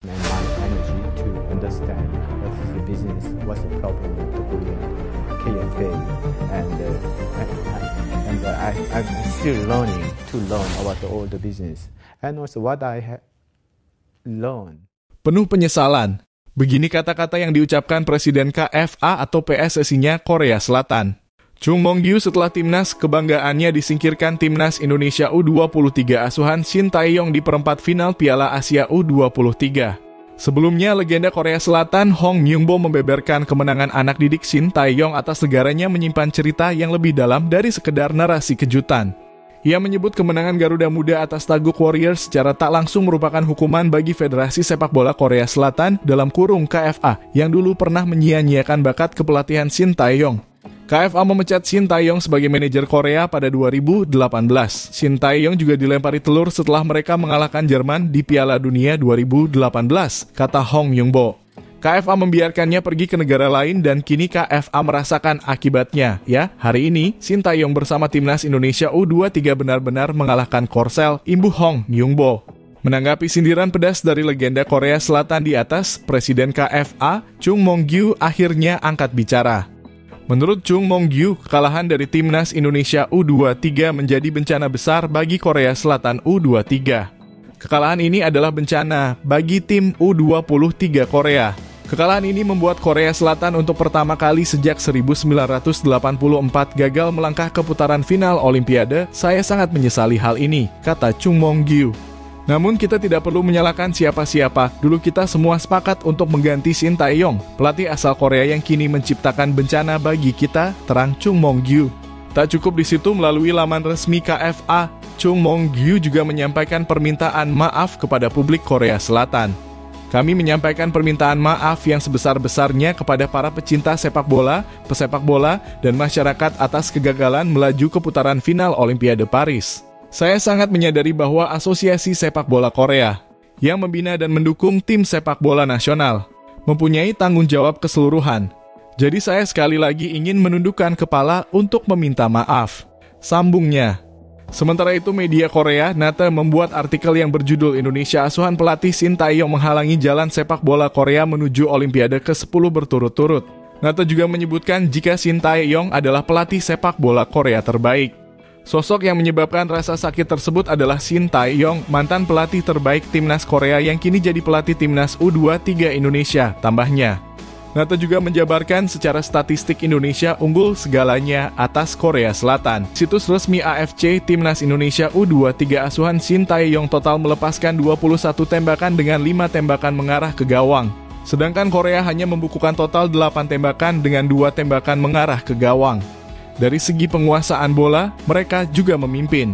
and my energy to understand what is the business, what's the problem with the Korean KFA, I'm still learning to learn about all the business, and also what I have learned. Penuh penyesalan. Begini kata-kata yang diucapkan Presiden KFA atau PSSI-nya Korea Selatan. Chung Mong-gyu setelah timnas kebanggaannya disingkirkan timnas Indonesia U23 asuhan Shin Tae-yong di perempat final Piala Asia U23. Sebelumnya, legenda Korea Selatan Hong Myung-bo membeberkan kemenangan anak didik Shin Tae-yong atas negaranya menyimpan cerita yang lebih dalam dari sekedar narasi kejutan. Ia menyebut kemenangan Garuda Muda atas Taeguk Warriors secara tak langsung merupakan hukuman bagi Federasi Sepak Bola Korea Selatan dalam kurung KFA yang dulu pernah menyia-nyiakan bakat kepelatihan Shin Tae-yong. KFA memecat Shin Tae-yong sebagai manajer Korea pada 2018. Shin Tae-yong juga dilempari telur setelah mereka mengalahkan Jerman di Piala Dunia 2018, kata Hong Myung-bo. KFA membiarkannya pergi ke negara lain dan kini KFA merasakan akibatnya. Ya, hari ini Shin Tae-yong bersama timnas Indonesia U23 benar-benar mengalahkan Korsel, imbuh Hong Myung-bo. Menanggapi sindiran pedas dari legenda Korea Selatan di atas, Presiden KFA, Chung Mong-gyu akhirnya angkat bicara. Menurut Chung Mong-gyu, kekalahan dari timnas Indonesia U23 menjadi bencana besar bagi Korea Selatan U23. Kekalahan ini adalah bencana bagi tim U23 Korea. Kekalahan ini membuat Korea Selatan untuk pertama kali sejak 1984 gagal melangkah ke putaran final Olimpiade. Saya sangat menyesali hal ini, kata Chung Mong-gyu. Namun kita tidak perlu menyalahkan siapa-siapa. Dulu kita semua sepakat untuk mengganti Shin Tae-yong, pelatih asal Korea yang kini menciptakan bencana bagi kita, terang Chung Mong-gyu. Tak cukup di situ, melalui laman resmi KFA, Chung Mong-gyu juga menyampaikan permintaan maaf kepada publik Korea Selatan. Kami menyampaikan permintaan maaf yang sebesar-besarnya kepada para pecinta sepak bola, pesepak bola, dan masyarakat atas kegagalan melaju ke putaran final Olimpiade Paris. Saya sangat menyadari bahwa Asosiasi Sepak Bola Korea yang membina dan mendukung tim sepak bola nasional mempunyai tanggung jawab keseluruhan. Jadi saya sekali lagi ingin menundukkan kepala untuk meminta maaf. Sambungnya. Sementara itu media Korea, NATE membuat artikel yang berjudul Indonesia asuhan pelatih Shin Tae-yong menghalangi jalan sepak bola Korea menuju Olimpiade ke-10 berturut-turut. NATE juga menyebutkan jika Shin Tae-yong adalah pelatih sepak bola Korea terbaik. Sosok yang menyebabkan rasa sakit tersebut adalah Shin Tae-yong, mantan pelatih terbaik timnas Korea yang kini jadi pelatih timnas U23 Indonesia, tambahnya. NATE juga menjabarkan secara statistik Indonesia unggul segalanya atas Korea Selatan. Situs resmi AFC, timnas Indonesia U23 asuhan Shin Tae-yong total melepaskan 21 tembakan dengan 5 tembakan mengarah ke gawang. Sedangkan Korea hanya membukukan total 8 tembakan dengan 2 tembakan mengarah ke gawang. Dari segi penguasaan bola, mereka juga memimpin.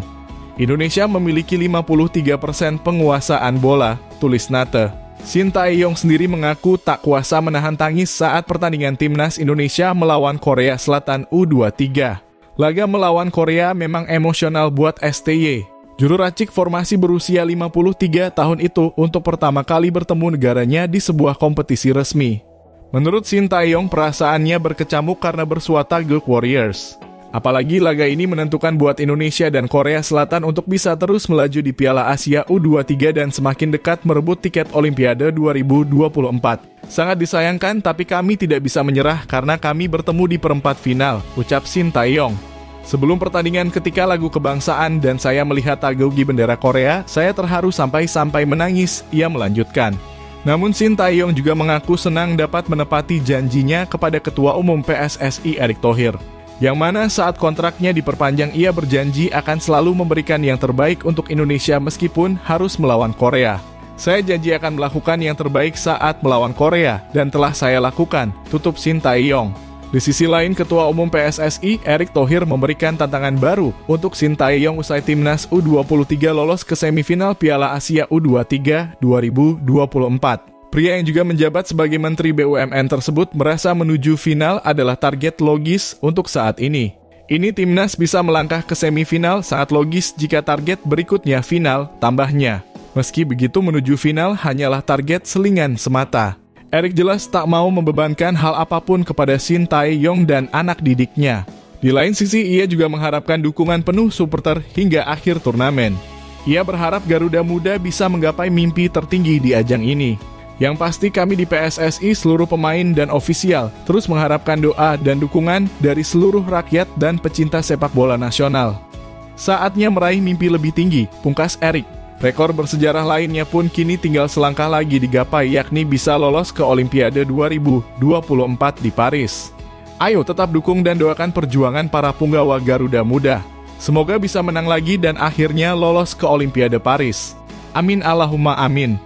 Indonesia memiliki 53% penguasaan bola, tulis NATE. Shin Tae-yong sendiri mengaku tak kuasa menahan tangis saat pertandingan timnas Indonesia melawan Korea Selatan U23. Laga melawan Korea memang emosional buat STY. Juru racik formasi berusia 53 tahun itu untuk pertama kali bertemu negaranya di sebuah kompetisi resmi. Menurut Shin Tae-yong, perasaannya berkecamuk karena bersua Taeguk Warriors. Apalagi laga ini menentukan buat Indonesia dan Korea Selatan untuk bisa terus melaju di Piala Asia U23 dan semakin dekat merebut tiket Olimpiade 2024. Sangat disayangkan, tapi kami tidak bisa menyerah karena kami bertemu di perempat final, ucap Shin Tae-yong. Sebelum pertandingan ketika lagu kebangsaan dan saya melihat tagogi bendera Korea, saya terharu sampai menangis, ia melanjutkan. Namun Shin Tae-yong juga mengaku senang dapat menepati janjinya kepada Ketua Umum PSSI Erick Thohir, yang mana saat kontraknya diperpanjang ia berjanji akan selalu memberikan yang terbaik untuk Indonesia meskipun harus melawan Korea. Saya janji akan melakukan yang terbaik saat melawan Korea dan telah saya lakukan, tutup Shin Tae-yong. Di sisi lain, Ketua Umum PSSI Erick Thohir memberikan tantangan baru untuk Shin Tae-yong usai timnas U23 lolos ke semifinal Piala Asia U23 2024. Pria yang juga menjabat sebagai Menteri BUMN tersebut merasa menuju final adalah target logis untuk saat ini. Ini timnas bisa melangkah ke semifinal saat logis jika target berikutnya final, tambahnya. Meski begitu menuju final hanyalah target selingan semata. Erick jelas tak mau membebankan hal apapun kepada Shin Tae-yong dan anak didiknya. Di lain sisi, ia juga mengharapkan dukungan penuh supporter hingga akhir turnamen. Ia berharap Garuda Muda bisa menggapai mimpi tertinggi di ajang ini. Yang pasti kami di PSSI, seluruh pemain dan ofisial, terus mengharapkan doa dan dukungan dari seluruh rakyat dan pecinta sepak bola nasional. Saatnya meraih mimpi lebih tinggi, pungkas Erik. Rekor bersejarah lainnya pun kini tinggal selangkah lagi digapai, yakni bisa lolos ke Olimpiade 2024 di Paris. Ayo tetap dukung dan doakan perjuangan para punggawa Garuda Muda. Semoga bisa menang lagi dan akhirnya lolos ke Olimpiade Paris. Amin Allahumma amin.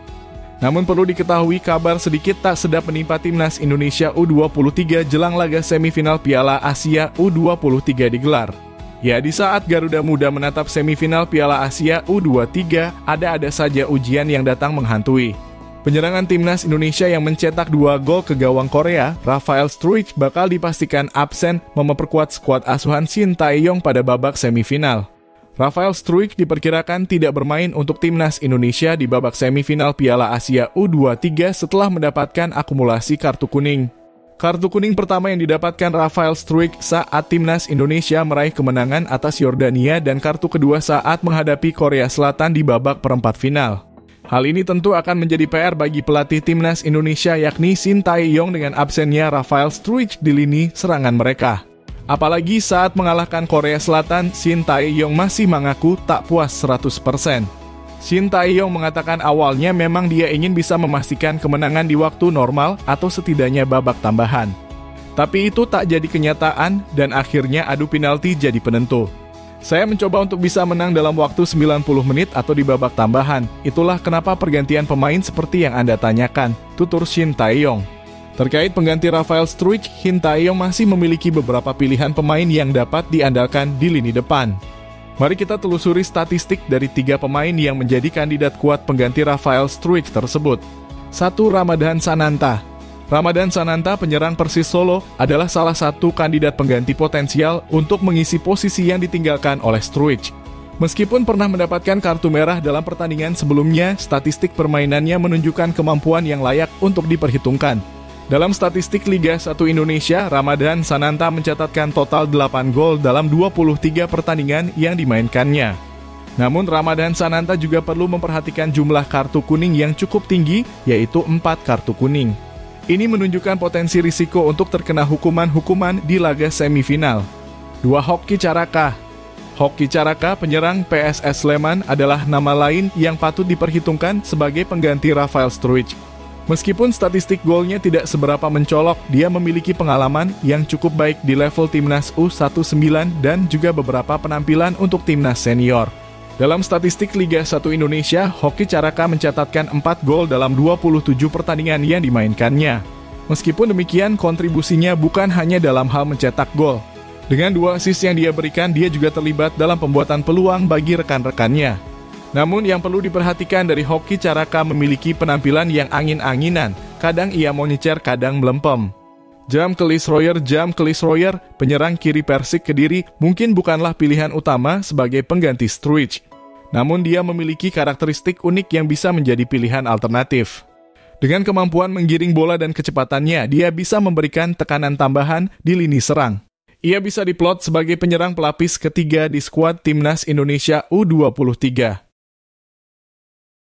Namun perlu diketahui kabar sedikit tak sedap menimpa timnas Indonesia U23 jelang laga semifinal Piala Asia U23 digelar. Ya, di saat Garuda Muda menatap semifinal Piala Asia U23, ada saja ujian yang datang menghantui. Penyerangan timnas Indonesia yang mencetak 2 gol ke gawang Korea, Rafael Struijk bakal dipastikan absen memperkuat skuad asuhan Shin Tae-yong pada babak semifinal. Rafael Struijk diperkirakan tidak bermain untuk timnas Indonesia di babak semifinal Piala Asia U23 setelah mendapatkan akumulasi kartu kuning. Kartu kuning pertama yang didapatkan Rafael Struijk saat timnas Indonesia meraih kemenangan atas Yordania dan kartu kedua saat menghadapi Korea Selatan di babak perempat final. Hal ini tentu akan menjadi PR bagi pelatih timnas Indonesia yakni Shin Tae-yong dengan absennya Rafael Struijk di lini serangan mereka. Apalagi saat mengalahkan Korea Selatan, Shin Tae-yong masih mengaku tak puas 100%. Shin Tae-yong mengatakan awalnya memang dia ingin bisa memastikan kemenangan di waktu normal atau setidaknya babak tambahan. Tapi itu tak jadi kenyataan dan akhirnya adu penalti jadi penentu. Saya mencoba untuk bisa menang dalam waktu 90 menit atau di babak tambahan. Itulah kenapa pergantian pemain seperti yang Anda tanyakan, tutur Shin Tae-yong. Terkait pengganti Rafael Struijk, Shin Tae-yong masih memiliki beberapa pilihan pemain yang dapat diandalkan di lini depan. Mari kita telusuri statistik dari 3 pemain yang menjadi kandidat kuat pengganti Rafael Struijk tersebut. 1. Ramadhan Sananta. Ramadhan Sananta, penyerang Persis Solo, adalah salah satu kandidat pengganti potensial untuk mengisi posisi yang ditinggalkan oleh Struijk. Meskipun pernah mendapatkan kartu merah dalam pertandingan sebelumnya, statistik permainannya menunjukkan kemampuan yang layak untuk diperhitungkan. Dalam statistik Liga 1 Indonesia, Ramadhan Sananta mencatatkan total 8 gol dalam 23 pertandingan yang dimainkannya. Namun Ramadhan Sananta juga perlu memperhatikan jumlah kartu kuning yang cukup tinggi, yaitu 4 kartu kuning. Ini menunjukkan potensi risiko untuk terkena hukuman-hukuman di laga semifinal. 2. Hoki Caraka. Hoki Caraka, penyerang PSS Sleman, adalah nama lain yang patut diperhitungkan sebagai pengganti Rafael Struijk. Meskipun statistik golnya tidak seberapa mencolok, dia memiliki pengalaman yang cukup baik di level timnas U19 dan juga beberapa penampilan untuk timnas senior. Dalam statistik Liga 1 Indonesia, Hoki Caraka mencatatkan 4 gol dalam 27 pertandingan yang dimainkannya. Meskipun demikian, kontribusinya bukan hanya dalam hal mencetak gol. Dengan 2 assist yang dia berikan, dia juga terlibat dalam pembuatan peluang bagi rekan-rekannya. Namun yang perlu diperhatikan dari Hoki Caraka memiliki penampilan yang angin-anginan, kadang ia moncer, kadang melempem. Jam Kelisroyer, penyerang kiri Persik Kediri, mungkin bukanlah pilihan utama sebagai pengganti Struijk. Namun dia memiliki karakteristik unik yang bisa menjadi pilihan alternatif. Dengan kemampuan menggiring bola dan kecepatannya, dia bisa memberikan tekanan tambahan di lini serang. Ia bisa diplot sebagai penyerang pelapis ketiga di skuad timnas Indonesia U23.